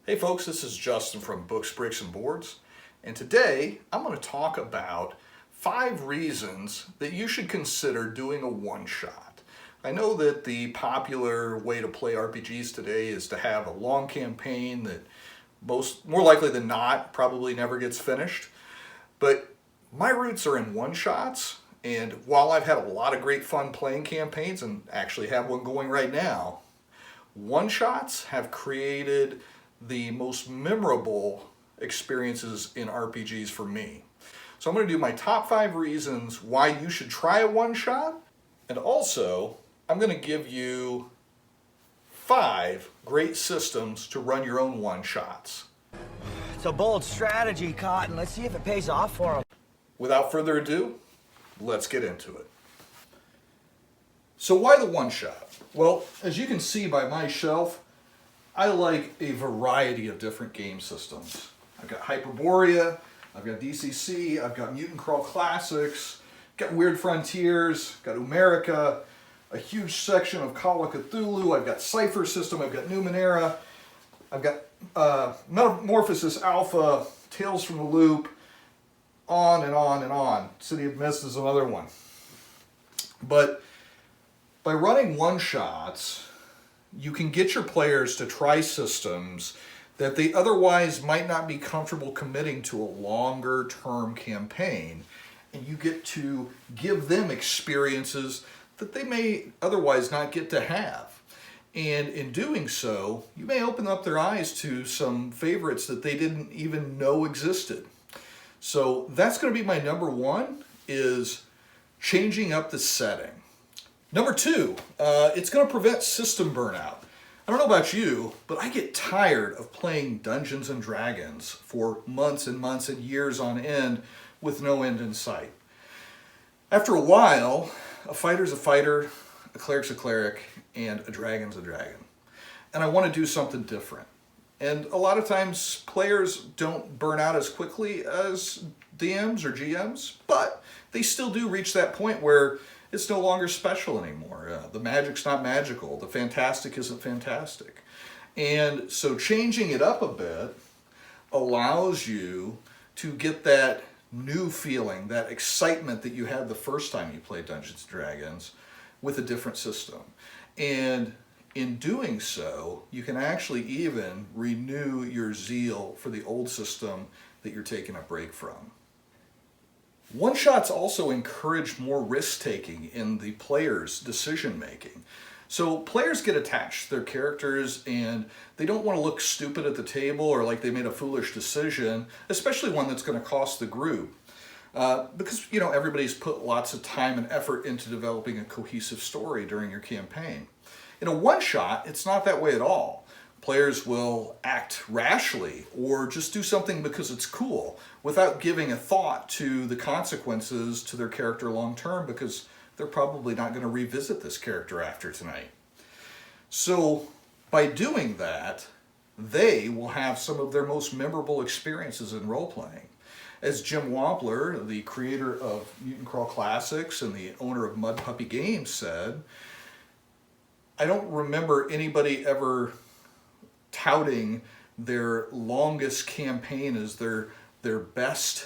Hey folks, this is Justin from Books, Bricks, and Boards, and today I'm going to talk about 5 reasons that you should consider doing a one-shot. I know that the popular way to play RPGs today is to have a long campaign that more likely than not probably never gets finished, but my roots are in one-shots, and while I've had a lot of great fun playing campaigns and actually have one going right now, one-shots have created the most memorable experiences in RPGs for me. So I'm going to do my top 5 reasons why you should try a one-shot, and also I'm going to give you 5 great systems to run your own one-shots. It's a bold strategy, Cotton. Let's see if it pays off for him. Without further ado, let's get into it. So why the one-shot? Well, as you can see by my shelf, I like a variety of different game systems. I've got Hyperborea, I've got DCC, I've got Mutant Crawl Classics, got Weird Frontiers, got Umerica, a huge section of Call of Cthulhu, I've got Cipher system, I've got Numenera, I've got Metamorphosis Alpha, Tales from the Loop, on and on and on. City of Mist is another one. But by running one-shots, you can get your players to try systems that they otherwise might not be comfortable committing to a longer term campaign, and you get to give them experiences that they may otherwise not get to have. And in doing so, you may open up their eyes to some favorites that they didn't even know existed. So that's going to be my number 1, is changing up the setting. Number 2, it's going to prevent system burnout. I don't know about you, but I get tired of playing Dungeons and Dragons for months and months and years on end with no end in sight. After a while, a fighter's a fighter, a cleric's a cleric, and a dragon's a dragon. And I want to do something different. And a lot of times players don't burn out as quickly as DMs or GMs, but they still do reach that point where it's no longer special anymore. The magic's not magical. The fantastic isn't fantastic. And so changing it up a bit allows you to get that new feeling, that excitement that you had the first time you played Dungeons & Dragons with a different system. And in doing so, you can actually even renew your zeal for the old system that you're taking a break from. One-shots also encourage more risk-taking in the player's decision-making. So players get attached to their characters and they don't want to look stupid at the table or like they made a foolish decision, especially one that's going to cost the group. Because, everybody's put lots of time and effort into developing a cohesive story during your campaign. In a one-shot, it's not that way at all. Players will act rashly or just do something because it's cool without giving a thought to the consequences to their character long term, because they're probably not going to revisit this character after tonight. So by doing that, they will have some of their most memorable experiences in role-playing. As Jim Wampler, the creator of Mutant Crawl Classics and the owner of Mud Puppy Games, said, I don't remember anybody ever touting their longest campaign as their best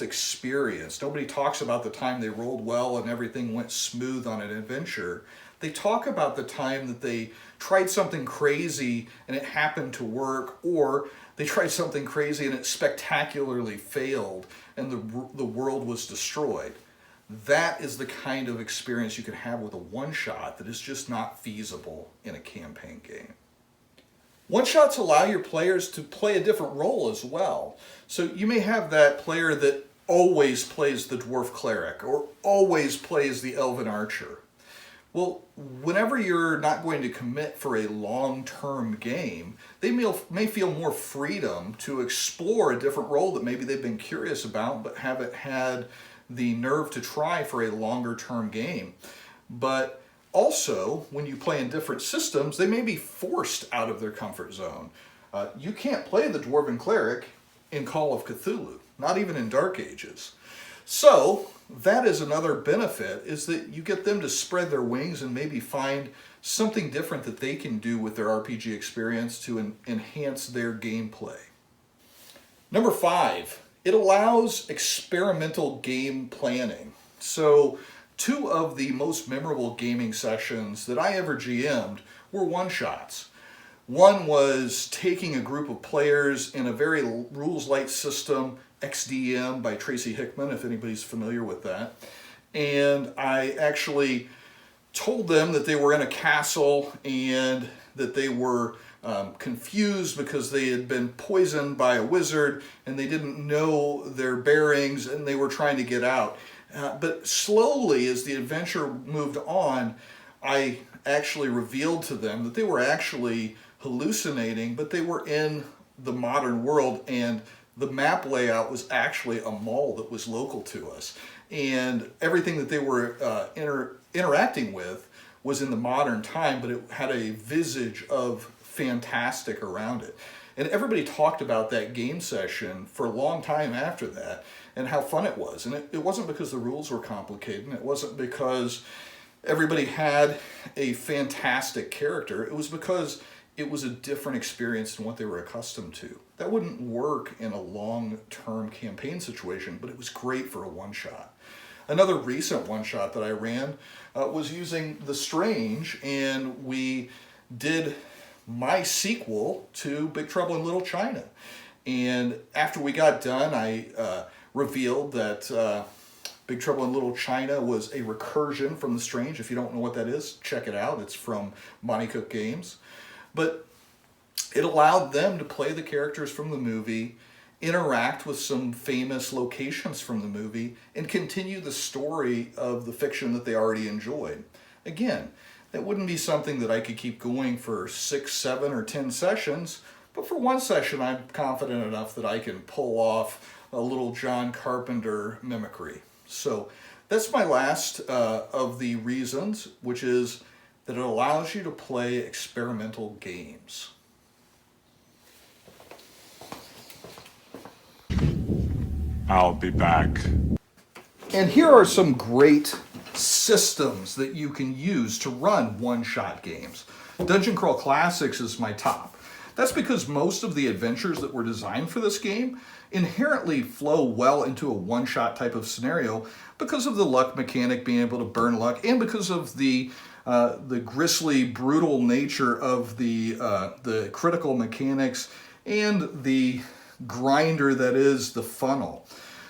experience. Nobody talks about the time they rolled well and everything went smooth on an adventure. They talk about the time that they tried something crazy and it happened to work, or they tried something crazy and it spectacularly failed and the world was destroyed. That is the kind of experience you can have with a one-shot that is just not feasible in a campaign game. One-shots allow your players to play a different role as well. So you may have that player that always plays the dwarf cleric or always plays the elven archer. Well, whenever you're not going to commit for a long-term game, they may feel more freedom to explore a different role that maybe they've been curious about but haven't had the nerve to try for a longer-term game. But also, when you play in different systems, they may be forced out of their comfort zone. You can't play the Dwarven Cleric in Call of Cthulhu, not even in Dark Ages. So that is another benefit, is that you get them to spread their wings and maybe find something different that they can do with their RPG experience to enhance their gameplay. Number 5, it allows experimental game planning. So 2 of the most memorable gaming sessions that I ever GM'd were one-shots. One was taking a group of players in a very rules-light system, XDM by Tracy Hickman, if anybody's familiar with that. And I actually told them that they were in a castle and that they were confused because they had been poisoned by a wizard and they didn't know their bearings and they were trying to get out. But slowly, as the adventure moved on, I actually revealed to them that they were actually hallucinating, but they were in the modern world, and the map layout was actually a mall that was local to us. And everything that they were interacting with was in the modern time, but it had a visage of fantastic around it. And everybody talked about that game session for a long time after that and how fun it was. And it wasn't because the rules were complicated, and it wasn't because everybody had a fantastic character. It was because it was a different experience than what they were accustomed to. That wouldn't work in a long-term campaign situation, but it was great for a one-shot. Another recent one-shot that I ran was using The Strange, and we did my sequel to Big Trouble in Little China. And after we got done, I revealed that Big Trouble in Little China was a recursion from The Strange. If you don't know what that is, check it out. It's from Monte Cook Games. But it allowed them to play the characters from the movie, interact with some famous locations from the movie, and continue the story of the fiction that they already enjoyed. Again, that wouldn't be something that I could keep going for 6, 7, or 10 sessions, but for one session I'm confident enough that I can pull off a little John Carpenter mimicry. So that's my last of the reasons, which is that it allows you to play experimental games. I'll be back. And here are some great systems that you can use to run one-shot games. Dungeon Crawl Classics is my top. That's because most of the adventures that were designed for this game inherently flow well into a one-shot type of scenario because of the luck mechanic, being able to burn luck, and because of the grisly, brutal nature of the critical mechanics and the grinder that is the funnel.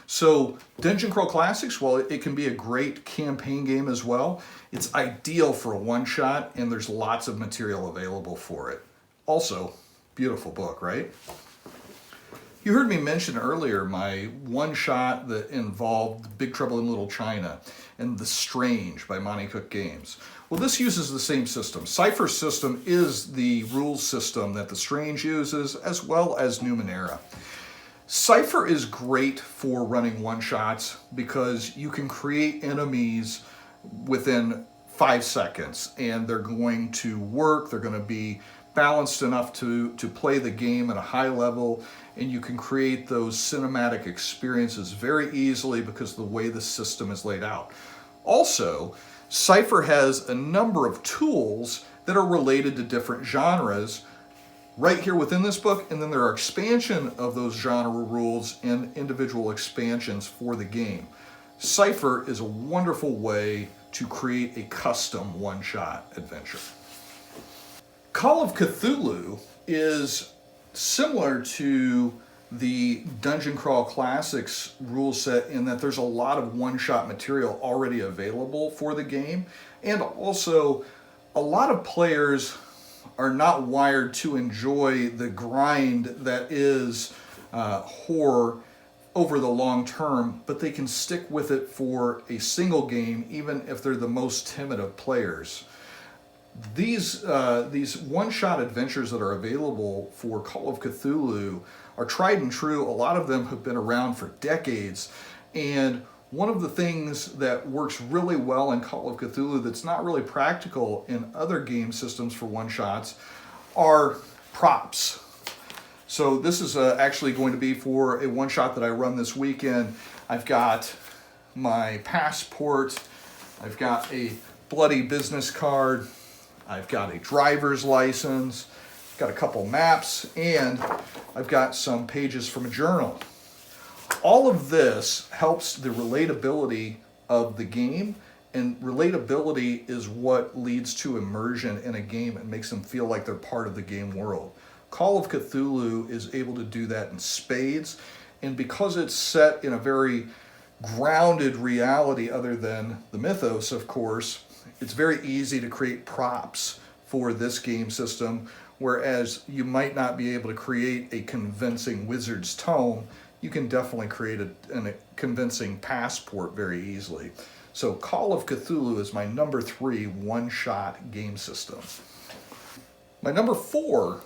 So Dungeon Crawl Classics, while it can be a great campaign game as well, it's ideal for a one-shot, and there's lots of material available for it. Also, beautiful book, right? You heard me mention earlier my one-shot that involved Big Trouble in Little China and The Strange by Monte Cook Games. Well, this uses the same system. Cipher's system is the rules system that The Strange uses, as well as Numenera. Cipher is great for running one-shots because you can create enemies within 5 seconds, and they're going to work, they're going to be balanced enough to play the game at a high level, and you can create those cinematic experiences very easily because of the way the system is laid out. Also, Cipher has a number of tools that are related to different genres right here within this book, and then there are expansion of those genre rules and individual expansions for the game. Cipher is a wonderful way to create a custom one-shot adventure. Call of Cthulhu is similar to the Dungeon Crawl Classics rule set in that there's a lot of one-shot material already available for the game, and also a lot of players are not wired to enjoy the grind that is horror over the long term, but they can stick with it for a single game even if they're the most timid of players. These one-shot adventures that are available for Call of Cthulhu are tried and true. A lot of them have been around for decades, and one of the things that works really well in Call of Cthulhu that's not really practical in other game systems for one-shots are props. So this is actually going to be for a one-shot that I run this weekend. I've got my passport, I've got a bloody business card, I've got a driver's license, got a couple maps, and I've got some pages from a journal. All of this helps the relatability of the game, and relatability is what leads to immersion in a game and makes them feel like they're part of the game world. Call of Cthulhu is able to do that in spades, and because it's set in a very grounded reality other than the mythos, of course, it's very easy to create props for this game system, whereas you might not be able to create a convincing wizard's tome. You can definitely create a convincing passport very easily. So Call of Cthulhu is my number 3 one-shot game system. My number 4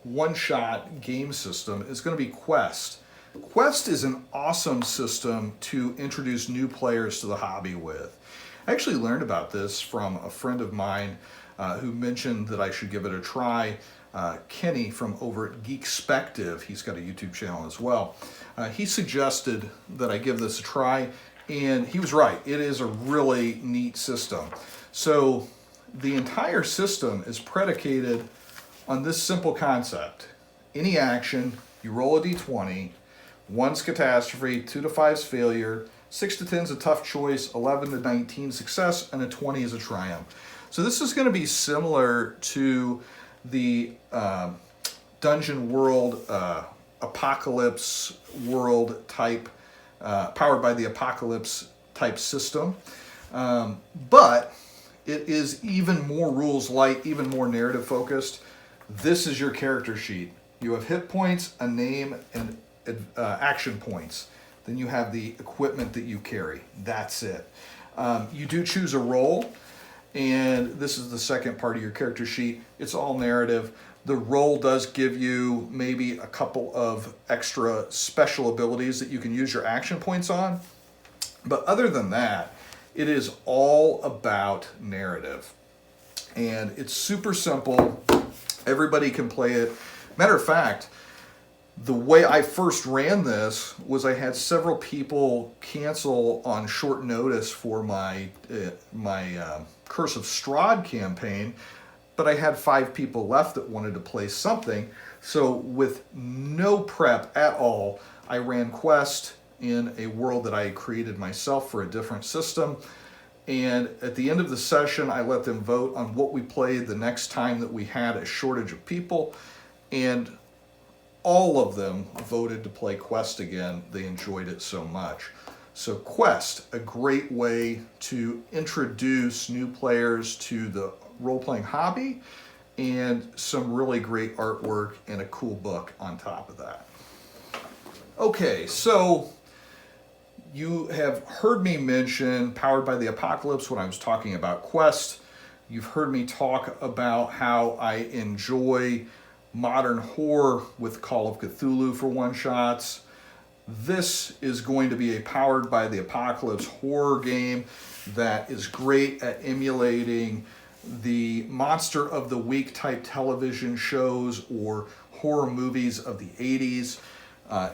one-shot game system is going to be Quest. Quest is an awesome system to introduce new players to the hobby with. I actually learned about this from a friend of mine who mentioned that I should give it a try. Kenny from over at Geekspective, he's got a YouTube channel as well. He suggested that I give this a try, and he was right. It is a really neat system. So the entire system is predicated on this simple concept. Any action, you roll a d20, 1's catastrophe, 2 to 5's failure, 6 to 10's a tough choice, 11 to 19 success, and a 20 is a triumph. So this is going to be similar to the Dungeon World Apocalypse World type, powered by the Apocalypse type system. But it is even more rules light, even more narrative focused. This is your character sheet. You have hit points, a name, and action points. Then you have the equipment that you carry. That's it. You do choose a role, and this is the second part of your character sheet. It's all narrative. The role does give you maybe a couple of extra special abilities that you can use your action points on. But other than that, it is all about narrative. And it's super simple. Everybody can play it. Matter of fact, the way I first ran this was I had several people cancel on short notice for my Curse of Strahd campaign, but I had 5 people left that wanted to play something. So with no prep at all, I ran Quest in a world that I had created myself for a different system. And at the end of the session, I let them vote on what we played the next time that we had a shortage of people. And all of them voted to play Quest again. They enjoyed it so much. So Quest, a great way to introduce new players to the role-playing hobby, and some really great artwork and a cool book on top of that. Okay, so you have heard me mention Powered by the Apocalypse when I was talking about Quest. You've heard me talk about how I enjoy modern horror with Call of Cthulhu for one-shots. This is going to be a Powered by the Apocalypse horror game that is great at emulating the Monster of the Week type television shows or horror movies of the 80s.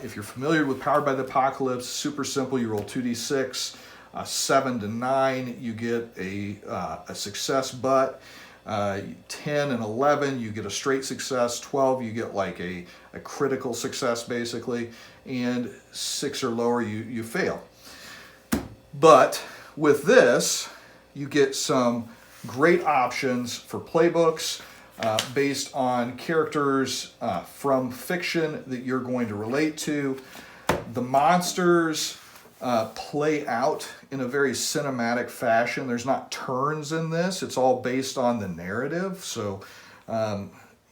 If you're familiar with Powered by the Apocalypse, super simple. You roll 2d6, 7 to 9, you get a success butt. 10 and 11, you get a straight success. 12, you get like a critical success basically. And 6 or lower, you fail. But with this, you get some great options for playbooks based on characters from fiction that you're going to relate to. The monsters play out in a very cinematic fashion. There's not turns in this. It's all based on the narrative. So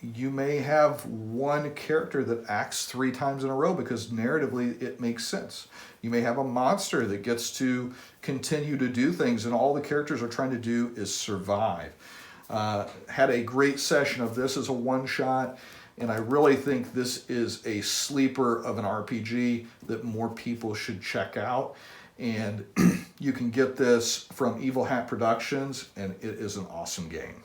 you may have one character that acts 3 times in a row because narratively it makes sense. You may have a monster that gets to continue to do things and all the characters are trying to do is survive. Had a great session of this as a one-shot, and I really think this is a sleeper of an RPG that more people should check out. And you can get this from Evil Hat Productions, and it is an awesome game.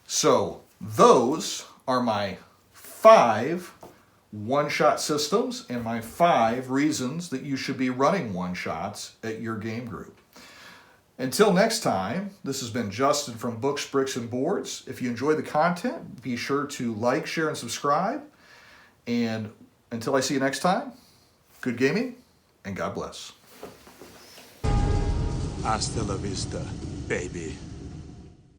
So those are my 5 one-shot systems and my 5 reasons that you should be running one-shots at your game group. Until next time, this has been Justin from Books, Bricks, and Boards. If you enjoy the content, be sure to like, share, and subscribe. And until I see you next time, good gaming, and God bless. Hasta la vista, baby.